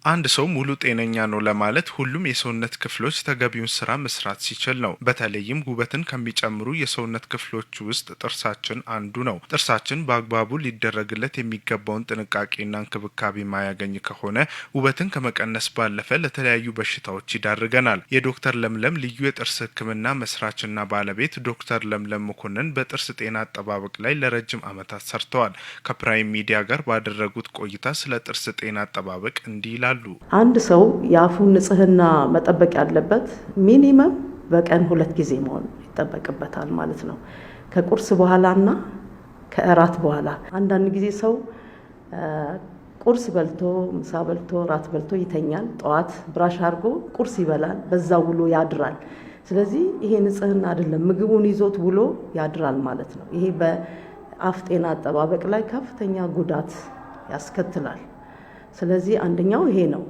አንድ ሰው ሙሉ ጤነኛ ነው ለማለት ሁሉም የሰውነት ክፍሎች ተገቢውን ስራ መስራት ሲችል ነው። በተለይም ውበትን ከሚጨምሩ የሰውነት ክፍሎች ውስጥ ጥርሳችን አንዱ ነው። ጥርሳችን በአግባቡ ሊደረግለት የሚገባውን ጥንቃቄና እንክብካቤ ማያገኝ ከሆነ ውበትን ከመቀነስ ባለፈ ለተለያዩ በሽታዎች ይዳርገናል። የዶክተር ለምለም ልዩ የጥርስ ሕክምና መስራችና ባለቤት ዶክተር ለምለም መኮንን በጥርስ ጤና አጠባበቅ ላይ ለረጅም ዓመታት ሰርተዋል። ከፕራይም ሚዲያ ጋር ባደረጉት ቆይታ ስለ ጥርስ ጤና አጠባበቅ እንዲህ ይላሉ። አንድ ሰው የአፉን ንጽህና መጠበቅ ያለበት ሚኒመም በቀን 2 ጊዜ መሆን ይጠበቅበታል ማለት ነው። ከቁርስ በኋላና ከእራት በኋላ። አንዳንድ ጊዜ ሰው ቁርስ በልቶ ምሳ በልቶ ራት በልቶ ይተኛል። ጠዋት ብራሽ አድርጎ ቁርስ ይበላል፣ በዛው ውሎ ያድራል። ስለዚህ ይሄ ንጽህና አይደለም፣ ምግቡን ይዞት ውሎ ያድራል ማለት ነው። ይሄ በአፍ ጤና አጠባበቅ ላይ ከፍተኛ ጉዳት ያስከትላል። ስለዚህ አንደኛው ይሄ ነው።